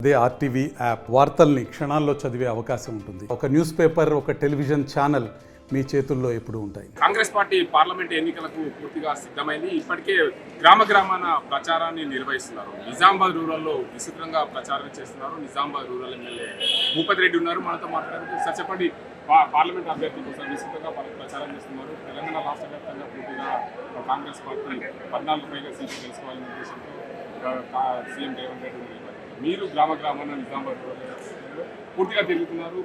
అదే RTV app వార్తల్ని క్షణాల్లో చదివే అవకాశం ఉంటుంది. ఒక న్యూస్ పేపర్, ఒక టెలివిజన్ ఛానల్ మీ చేతుల్లో ఎప్పుడూ ఉంటాయి. కాంగ్రెస్ పార్టీ పార్లమెంట్ ఎన్నికలకు పూర్తిగా సిద్ధమైంది. ఇప్పటికే గ్రామ గ్రామాన ప్రచారాన్ని నిర్వహిస్తున్నారు. నిజామాబాద్ రూరల్లో విస్తృతంగా ప్రచారం చేస్తున్నారు. నిజామాబాద్ రూరల్ ఎమ్మెల్యే భూపతి రెడ్డి ఉన్నారు, మనతో మాట్లాడుతూ సార్ చెప్పండి, పార్లమెంట్ అభ్యర్థి కోసం విస్తృతంగా ప్రచారం చేస్తున్నారు. తెలంగాణ రాష్ట్ర వ్యాప్తంగా పూర్తిగా కాంగ్రెస్ పార్టీ 14 పైగా సీట్లు గెలుచుకోవాలనే ఉద్దేశంతో సీఎం రేవంత్ రెడ్డి ఉన్నారు. మీరు గ్రామ గ్రామాన నిజామాబాద్ పూర్తిగా తిరుగుతున్నారు,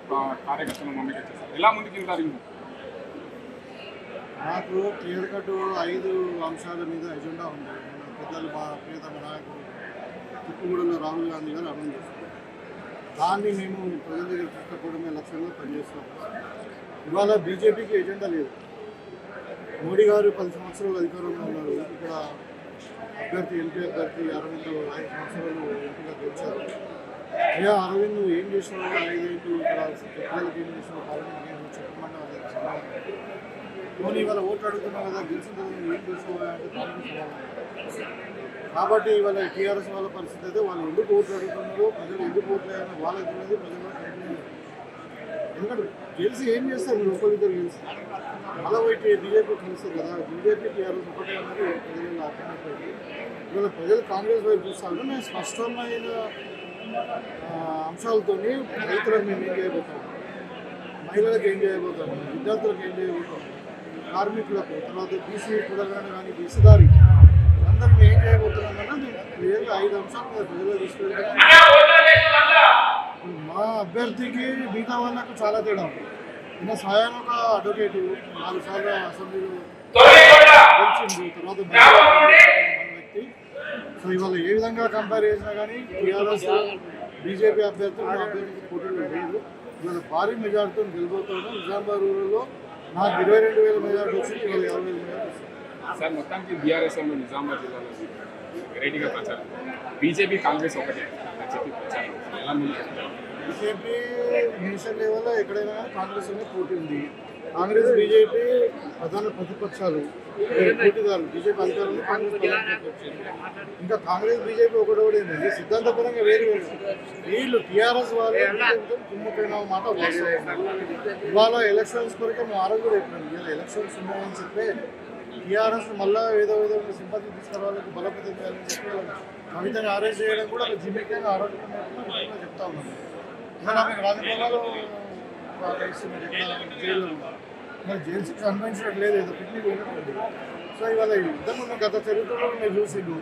కార్యకర్తలను మమ్మీ చేస్తారు. ఎలా ముందుకు వెళ్తారు? నాకు క్లియర్ కట్ 5 అంశాల మీద ఎజెండా ఉంది. పెద్దలు ప్రియతమ నాయకుడు తుక్కుగూడలో రాహుల్ గాంధీ గారు అమలు చేస్తున్నారు. దాన్ని మేము ప్రజల దగ్గర తీసుకపోవడమే లక్ష్యంగా పనిచేస్తాం. ఇవాళ బీజేపీకి ఎజెండా లేదు. మోడీ గారు 10 సంవత్సరాలు అధికారంలో ఉన్నారు. ఇక్కడ అభ్యర్థి ఎంపీ అభ్యర్థి అరవింద్ 5 సంవత్సరాలు ఎంపీగా గెలిచారు. అయ్యా అరవింద్ నువ్వు ఏం చేసినావు, 5 ఏళ్ళు ఇక్కడ ప్రజలకు ఏం చేసినావు, పార్లమెంట్ ఏం చెప్పమంటే వాళ్ళకి పోనీ ఇవాళ ఓట్లు అడుగుతున్నావు కదా, గెలిచిన తర్వాత ఏం చేసినావు అంటే కాబట్టి ఇవాళ టీఆర్ఎస్ వాళ్ళ పరిస్థితి అయితే వాళ్ళు ఎందుకు ఓట్లు అడుగుతున్నారో, ప్రజలు ఎందుకు ఓట్లు అయ్యారో వాళ్ళకి తెలియదు, ప్రజలు ఎందుకంటే గెలిచి ఏం చేస్తారు మీరు ఒకరిద్దరు గెలిచి అలా పోయి బీజేపీ కలుస్తారు కదా. బీజేపీ టీఆర్ఎస్ ఒకటే అనేది ప్రజలు అర్థమైపోయింది. ఇవాళ ప్రజలు కాంగ్రెస్ వైపు చూస్తారు. మేము స్పష్టమైన అంశాలతో రైతులకు మేము ఏం చేయబోతాం, మహిళలకు ఏం చేయబోతాం, విద్యార్థులకు ఏం చేయబోతాం, కార్మికులకు, తర్వాత బీసీ కులగానే కానీ బీసీదారి అందరికీ ఏం చేయబోతున్నాం అన్నది క్లియర్గా 5 అంశాలు మీద ప్రజలు తీసుకెళ్తాం. మా అభ్యర్థికి మిగతా వాళ్ళకు చాలా తేడా ఉంది. ఈయన స్వయాన ఒక అడ్వకేటు, 4 సార్లు అసెంబ్లీలో గెలిచింది, తర్వాత వ్యక్తి. సో ఇవాళ ఏ విధంగా కంపేర్ చేసినా కానీ టీఆర్ఎస్ బీజేపీ అభ్యర్థులు మా అభ్యర్థికి పోటీలో లేదు. ఇవాళ భారీ మెజార్టీతో గెలిపోతాను. నిజామాబాద్ రూరల్లో నాకు 22,000 మెజార్టీ వచ్చింది, ఇవాళ 50,000 మెజార్టీ వస్తుంది. సార్ మొత్తానికి బీఆర్ఎస్లో నిజామాబాద్ జిల్లాలో వెరైటీగా ప్రచారం, బీజేపీ కాంగ్రెస్ ఒకటే అని చెప్పి ప్రచారం ఎలా ముందు? బీజేపీ నేషనల్ లెవెల్లో ఎక్కడైనా కాంగ్రెస్ అనే పోటీ ఉంది. కాంగ్రెస్ బీజేపీ ప్రధాన ప్రతిపక్షాలు, పోటీదారులు. బీజేపీ అధికారంలో కాంగ్రెస్ ప్రధాన ప్రతిపక్షాలు. ఇంకా కాంగ్రెస్ బీజేపీ ఒకటి ఏంటంటే సిద్ధాంతపరంగా వేరు వేరు. వీళ్ళు టీఆర్ఎస్ వాళ్ళు కుమ్ముకైన మాట వాస్తవం. ఇవాళ ఎలక్షన్స్ కొరకే మేము ఆరోగ్యం అయిపోయింది. ఇలా ఎలక్షన్స్ ఉన్నాయని చెప్పి టీఆర్ఎస్ మళ్ళీ ఏదో సింపతి తీసుకురావాలని బలపతం చేయాలని చెప్పి కవితని అరెస్ట్ చేయడం కూడా జిమ్మికంగా ఆరోగ్యంగా చెప్తా ఉన్నాను. ఇవాళ ఆమెకు రాజకీయాల్లో జైల్లో మరి జైలు శిక్ష అనుభవించడం లేదు, ఏదో పిక్నిక్ వెళ్ళినట్టు. సో ఇవాళ యుద్ధం ఉన్న గత చరిత్రలో మీరు చూసిండు,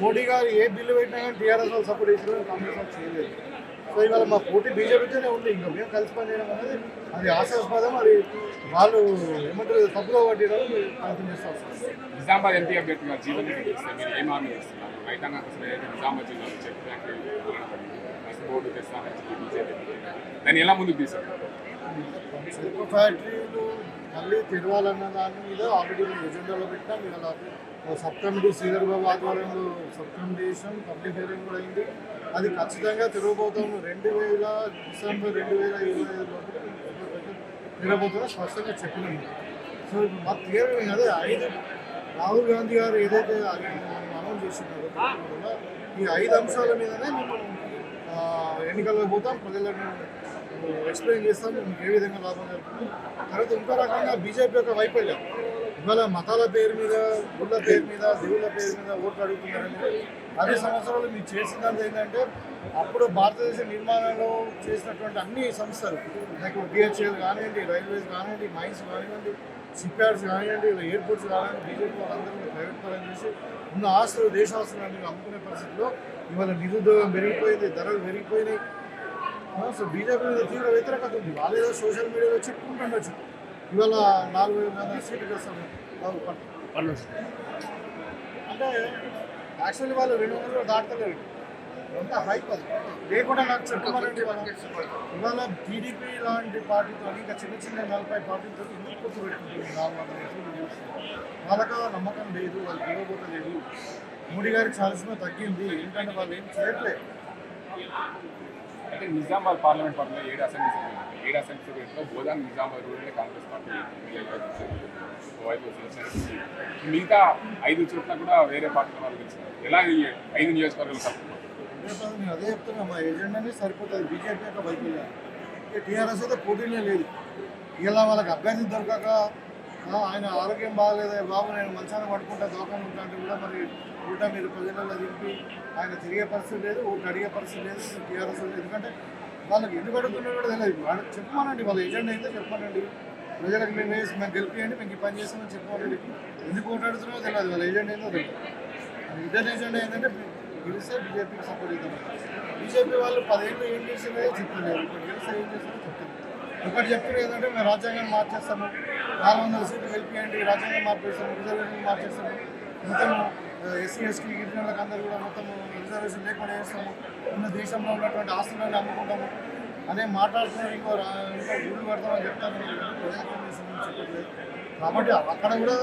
మోడీ గారు ఏ బిల్లు పెట్టినా కానీ టీఆర్ఎస్ వాళ్ళు సపోర్ట్ చేసిన కాంగ్రెస్ వాళ్ళు చేయలేదు. సో ఇవాళ మా పోటీ బీజేపీతోనే ఉంది. ఇంకా మేము కలిసి పనిచేయడం అనేది అది ఆశాస్పదం. అది వాళ్ళు ఏమంటారు తప్పుగా పట్టడం ప్రయత్నం చేస్తారు. నిజామాబాద్ ఎంపీ అభ్యర్థిగా జీవన్ రెడ్డి చేస్తే మీరు ఏం హామీ ఇస్తున్నారు? రైతాంగం అసలు నిజామాబాద్ జిల్లాలో చెక్ ఫ్యాక్టరీ బోర్డు తెస్తానని చెప్పి బీజేపీ దాన్ని ఎలా ముందుకు తీసుకుంటారు? చెరుకు ఫ్యాక్టరీలు మళ్ళీ తెరవాలన్న దాని మీద ఆల్రెడీ మేము ఎజెండాలో పెట్టాం. ఇవాళ సబ్ కమిటీ శ్రీధర్ బాబు ఆధ్వర్యంలో సబ్ కమిటీ చేసాం, పబ్లిక్ హియరింగ్ కూడా అయింది. అది ఖచ్చితంగా తిరగబోతాము. డిసెంబర్ 2025 తిరగబోతుందో స్పష్టంగా చెప్పినాము. సో మాకు క్లియర్ అదే 5 రాహుల్ గాంధీ గారు ఏదైతే అనౌన్స్ చేస్తున్నారో ఈ 5 అంశాల మీదనే మేము ఎన్నికల్లో పోతాం, ప్రజలను ఎక్స్ప్లెయిన్ చేస్తాం మీకు ఏ విధంగా లాభం జరుగుతుంది. తర్వాత ఇంకో రకంగా బీజేపీ యొక్క వైఫల్యం, ఇవాళ మతాల పేరు మీద, గుళ్ళ పేరు మీద, దేవుళ్ళ పేరు మీద ఓట్లు అడుగుతున్నారని 10 సంవత్సరాలు మీరు చేసినంత ఏంటంటే అప్పుడు భారతదేశ నిర్మాణంలో చేసినటువంటి అన్ని సంస్థలు లైక్ బిహెచ్ఎల్ కానివ్వండి, రైల్వేస్ కానివ్వండి, మైన్స్ కానివ్వండి, షిప్ యార్డ్స్ కానివ్వండి, ఎయిర్పోర్ట్స్ కానివ్వండి, బీజేపీ వాళ్ళందరూ ప్రైవేట్ పరం చేసి ఉన్న ఆస్తులు దేశాస్తులు అమ్ముకునే పరిస్థితిలో ఇవాళ నిరుద్యోగం పెరిగిపోయింది, ధరలు పెరిగిపోయినాయి. సో బీజేపీ మీద తీవ్ర వ్యతిరేకత ఉంది. వాళ్ళు ఏదో సోషల్ మీడియాలో చెప్పుకుంటుండొచ్చు ఇవాళ 4,000 సీట్లు వస్తాను అంటే యాక్చువల్లీ వాళ్ళు 200 దాటలేరు. అంతా హైప్ అది లేకుండా నాకు చెప్పమనండి. ఇవాళ టీడీపీ లాంటి పార్టీతో ఇంకా చిన్న 40 పార్టీలతో ఎందుకు పొత్తు పెట్టుకుంటుంది? 400 వాళ్ళకు నమ్మకం లేదు, వాళ్ళు గెలవబోతలేదు. మోడీ గారికి చాలాసిన తగ్గింది. ఏంటంటే వాళ్ళు ఏం చేయట్లేదు. అంటే నిజామాబాద్ పార్లమెంట్ పరిధిలో 7 అసెంబ్లీ సభ్యులు, 7 అసెంబ్లీ సభ్యుల్లో బోధన నిజామాబాద్ రూరల్ కాంగ్రెస్ పార్టీ మిగతా 5 చోట్ల కూడా వేరే పార్టీల వాళ్ళు గెలిచారు. ఎలా 5 నియోజకవర్గాలు తప్పుకోవాలి? రేపు నేను అదే చెప్తున్నా, మా ఎజెండానే సరిపోతుంది. బీజేపీ యొక్క వైఫల్యం. టీఆర్ఎస్ అయితే పోటీనే లేదు. ఇలా వాళ్ళకి అభ్యర్థి దొరకక ఆయన ఆరోగ్యం బాగాలేదు బాబు, నేను మంచాన్ని పట్టుకుంటా దోకం ఉంటా అంటే కూడా మరి ఊట మీరు ప్రజలలో దింపి ఆయన తిరిగే పరిస్థితి లేదు, ఊట అడిగే పరిస్థితి లేదు టీఆర్ఎస్. ఎందుకంటే వాళ్ళకి ఎందుకు అడుగుతున్నా కూడా తెలియదు. వాళ్ళు చెప్పమనండి, వాళ్ళ ఎజెండా అయితే చెప్పమనండి. ప్రజలకు మేము వేసి మేము గెలిపియండి, మేము ఈ పని చేస్తామని చెప్పమనండి. ఎందుకు ఓటాడుతున్నారో తెలియదు, వాళ్ళ ఎజెండా ఏందో తెలియదు. ఇద్దరు ఎజెండా ఏంటంటే గెలిస్తే బీజేపీకి సపోర్ట్ అవుతుంది. బీజేపీ వాళ్ళు 10 ఏళ్ళు ఏం చేసినా చెప్తలేరు, ఇప్పుడు గెలిస్తే ఏం చేస్తారో చెప్తారు. ఒకటి చెప్తున్నారు ఏంటంటే మేము రాజ్యాంగాన్ని మార్చేస్తాము, 400 సీట్లు గెలిపియండి, రాజ్యాంగం మార్చేస్తాము, రిజర్వేషన్ మార్చేస్తాము, మొత్తం ఎస్సీ ఎస్టీ గిరిజనులకు అందరూ కూడా మొత్తం రిజర్వేషన్ లేకుండా చేస్తాము, ఉన్న దేశంలో ఉన్నటువంటి ఆస్తులను అమ్ముకుంటాము అనే మాట్లాడుతున్నారు. ఇంకో ఊళ్ళు పెడతామని చెప్తాను, చెప్పట్లేదు. కాబట్టి అక్కడ కూడా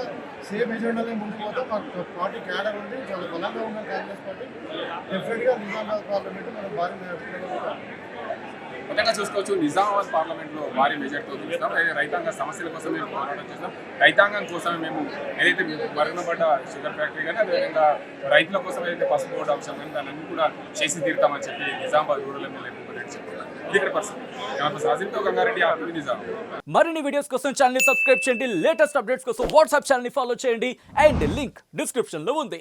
సేమ్ ఎజెండాలే ముందుకు పోతాం. మాకు పార్టీ క్యాడర్ ఉంది, చాలా బలంగా ఉన్న కాంగ్రెస్ పార్టీ. డెఫినెట్గా నిజామాబాద్ పార్లమెంట్ మనం భారీ మొత్తంగా చూసుకోవచ్చు, నిజామాబాద్ పార్లమెంట్లో భారీ మెజార్టీతో చూస్తాం. రైతాంగ సమస్యల కోసం మేము పోరాటం చేస్తాం. రైతాంగం కోసం మేము ఏదైతే మరుగునపడ్డ షుగర్ ఫ్యాక్టరీ కానీ అదేవిధంగా రైతుల కోసం ఏదైతే పసుపు బోర్డు అంశం కానీ దాన్ని కూడా చేసి తీరుతామని చెప్పి నిజామాబాద్ రూరల్ ఎమ్మెల్యే రెడ్డి చెప్తున్నారు. ఇది ఇక్కడ పరిస్థితి. రాజీవ్తో గంగారెడ్డి, ఆర్టీవీ నిజామాబాద్. మరిన్ని వీడియోస్ కోసం ఛానల్ ని సబ్స్క్రైబ్ చేయండి, లేటెస్ట్ అప్డేట్స్ కోసం వాట్సాప్ ఛానల్ ని ఫాలో చేయండి అండ్ లింక్ డిస్క్రిప్షన్ లో ఉంది.